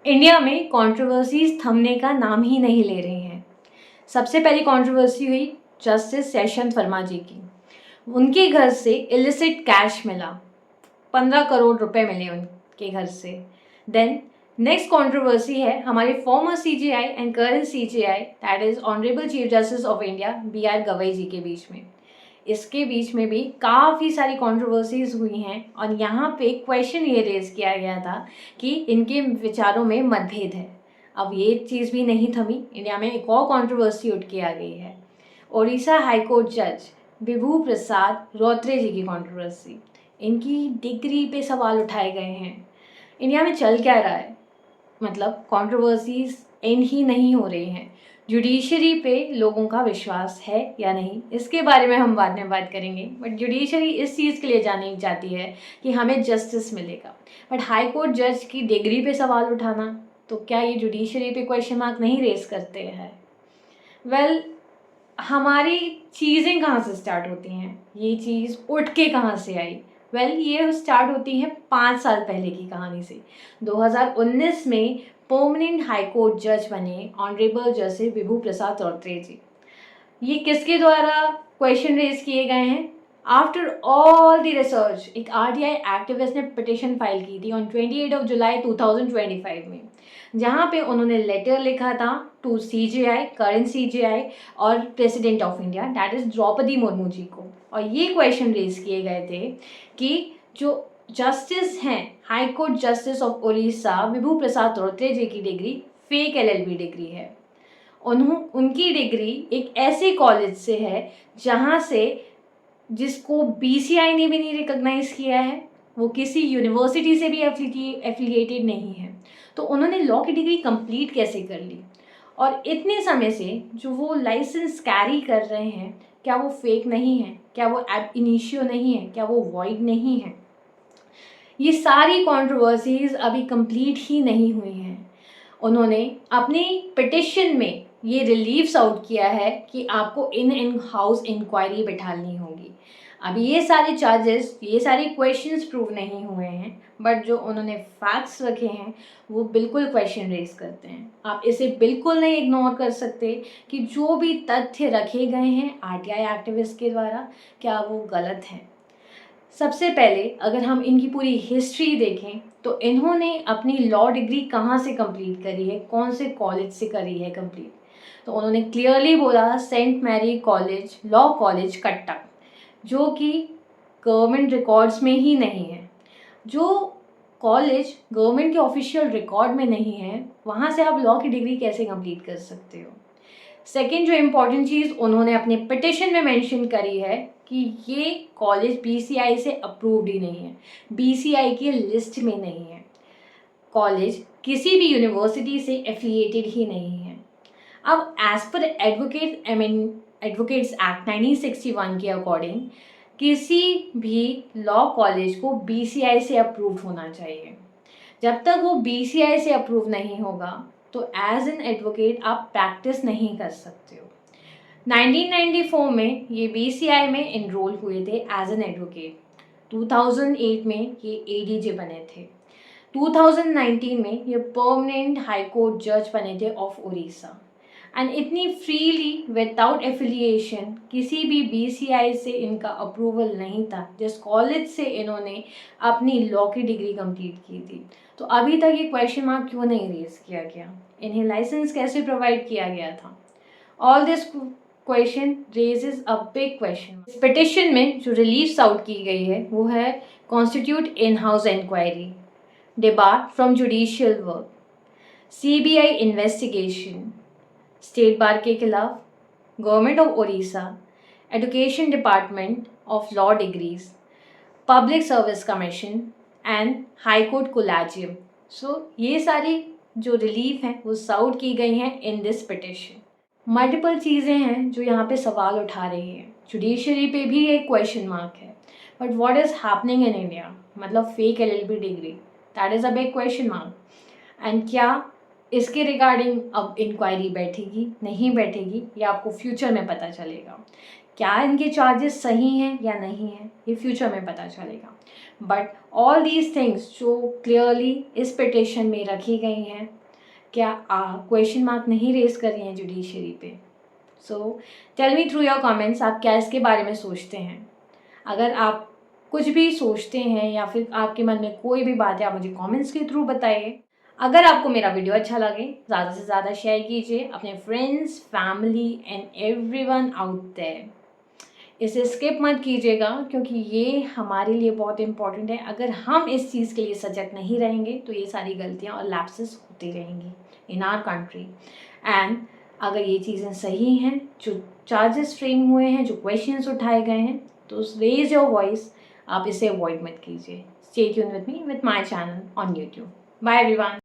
India में controversies थमने का नाम ही नहीं ले रही हैं। सबसे पहली कंट्रोवर्सी हुई जस्टिस यशवंत वर्मा जी की। उनके घर से इलिसिट कैश मिला, 15 करोड़ रुपए मिले उनके घर से। देन नेक्स्ट कंट्रोवर्सी है हमारे former CJI and current CJI, that is honourable chief justice of India BR Gavai ji के बीच में। इसके बीच में भी काफ़ी सारी कंट्रोवर्सीज हुई हैं और यहाँ पे क्वेश्चन ये रेज किया गया था कि इनके विचारों में मतभेद है। अब ये चीज़ भी नहीं थमी, इंडिया में एक और कंट्रोवर्सी उठ के आ गई है। ओडिशा हाईकोर्ट जज विभू प्रसाद रौत्रे जी की कंट्रोवर्सी। इनकी डिग्री पे सवाल उठाए गए हैं। इंडिया में चल क्या रहा है, मतलब कंट्रोवर्सीज एंड ही नहीं हो रही हैं। जुडिशरी पे लोगों का विश्वास है या नहीं, इसके बारे में हम बाद में बात करेंगे। बट जुडिशरी इस चीज़ के लिए जानी जाती है कि हमें जस्टिस मिलेगा। बट हाई कोर्ट जज की डिग्री पे सवाल उठाना, तो क्या ये जुडिशरी पे क्वेश्चन मार्क नहीं रेज करते हैं? वेल, हमारी चीज़ें कहाँ से स्टार्ट होती हैं, ये चीज़ उठ के कहाँ से आई? ये स्टार्ट होती है 5 साल पहले की कहानी से। 2019 में परमानेंट हाई कोर्ट जज बने ऑनरेबल जस्टिस विभू प्रसाद रौत्रे जी। ये किसके द्वारा क्वेश्चन रेज किए गए हैं? आफ्टर ऑल द रिसर्च, एक RTI एक्टिविस्ट ने पिटिशन फाइल की थी ऑन 28 जुलाई 2025 में, जहाँ पे उन्होंने लेटर लिखा था टू CJI, करंट CJI और president of India, that is Draupadi Murmu ji को। और ये क्वेश्चन रेज किए गए थे कि जो जस्टिस हैं, high court justice of Orissa Vibhu Prasad Routray ji की डिग्री फेक LLB डिग्री है। उनकी डिग्री एक ऐसे कॉलेज से है जहाँ से जिसको BCI ने भी नहीं रिकॉग्नाइज किया है, वो किसी यूनिवर्सिटी से भी एफिलिएटेड नहीं है। तो उन्होंने लॉ की डिग्री कंप्लीट कैसे कर ली? और इतने समय से जो वो लाइसेंस कैरी कर रहे हैं, क्या वो फेक नहीं है? क्या वो एब इनिशियो नहीं है? क्या वो वॉइड नहीं है? ये सारी कंट्रोवर्सीज अभी कंप्लीट ही नहीं हुई हैं। उन्होंने अपनी पिटिशन में ये रिलीव्स आउट किया है कि आपको इन हाउस इंक्वायरी बैठानी होगी। अभी ये सारे चार्जेस, ये सारे क्वेश्चंस प्रूव नहीं हुए हैं, बट जो उन्होंने फैक्ट्स रखे हैं वो बिल्कुल क्वेश्चन रेज करते हैं। आप इसे बिल्कुल नहीं इग्नोर कर सकते कि जो भी तथ्य रखे गए हैं RTI एक्टिविस्ट के द्वारा, क्या वो गलत हैं। सबसे पहले अगर हम इनकी पूरी हिस्ट्री देखें तो इन्होंने अपनी लॉ डिग्री कहाँ से कंप्लीट करी है, कौन से कॉलेज से करी है कंप्लीट? तो उन्होंने क्लियरली बोला saint Mary college, law college Cuttack, जो कि गवर्नमेंट रिकॉर्ड्स में ही नहीं है। जो कॉलेज गवर्नमेंट के ऑफिशियल रिकॉर्ड में नहीं है, वहाँ से आप लॉ की डिग्री कैसे कंप्लीट कर सकते हो? सेकेंड जो इम्पॉर्टेंट चीज़ उन्होंने अपने पिटिशन में मेंशन करी है कि ये कॉलेज BCI से अप्रूव्ड ही नहीं है, BCI की लिस्ट में नहीं है, कॉलेज किसी भी यूनिवर्सिटी से एफिलिएटेड ही नहीं है। अब एज पर एडवोकेट्स एक्ट 1961 के अकॉर्डिंग किसी भी लॉ कॉलेज को BCI से अप्रूव होना चाहिए। जब तक वो BCI से अप्रूव नहीं होगा तो एज एन एडवोकेट आप प्रैक्टिस नहीं कर सकते हो। 1994 में ये BCI में इनरोल हुए थे एज एन एडवोकेट। 2008 में ये ADJ बने थे। 2019 में ये परमानेंट हाई कोर्ट जज बने थे ऑफ उड़ीसा। एंड इतनी फ्रीली विदाउट एफिलिएशन किसी भी BCI से इनका अप्रूवल नहीं था, जिस कॉलेज से इन्होंने अपनी लॉ की डिग्री कंप्लीट की थी। तो अभी तक ये क्वेश्चन मार्क क्यों नहीं रेज किया गया? इन्हें लाइसेंस कैसे प्रोवाइड किया गया था? All this question raises a big question. इस पिटिशन में जो रिलीव्स आउट की गई है वो है constitute in house inquiry, debar from judicial work, CBI investigation state bar के खिलाफ, government of Orissa, education department of law degrees, public service commission and high court collegium. So ये सारी जो रिलीफ हैं वो साउट की गई हैं इन दिस पिटिशन। मल्टीपल चीज़ें हैं जो यहाँ पे सवाल उठा रही हैं। जुडिशरी पे भी एक क्वेश्चन मार्क है, but what is happening in India, मतलब fake LLB degree, that is a big question mark. And क्या इसके रिगार्डिंग अब इंक्वायरी बैठेगी, नहीं बैठेगी, ये आपको फ्यूचर में पता चलेगा। क्या इनके चार्जेस सही हैं या नहीं हैं, ये फ्यूचर में पता चलेगा। बट ऑल दीज थिंग्स जो क्लियरली इस पिटिशन में रखी गई हैं, क्या क्वेश्चन मार्क नहीं रेज कर रही हैं जुडिशरी पे। So tell me through your comments, आप क्या इसके बारे में सोचते हैं। अगर आप कुछ भी सोचते हैं या फिर आपके मन में कोई भी बात है, आप मुझे कमेंट्स के थ्रू बताइए। अगर आपको मेरा वीडियो अच्छा लगे, ज़्यादा से ज़्यादा शेयर कीजिए अपने friends, family and everyone out there. इसे स्किप मत कीजिएगा, क्योंकि ये हमारे लिए बहुत इम्पॉर्टेंट है। अगर हम इस चीज़ के लिए सजग नहीं रहेंगे तो ये सारी गलतियाँ और लैप्सेस होती रहेंगी इन आवर कंट्री। एंड अगर ये चीज़ें सही हैं, जो चार्जेस फ्रेम हुए हैं, जो क्वेश्चंस उठाए गए हैं, तो रेज योर वॉइस, आप इसे अवॉइड मत कीजिए। Stay tune with me with my channel on YouTube. Bye everyone.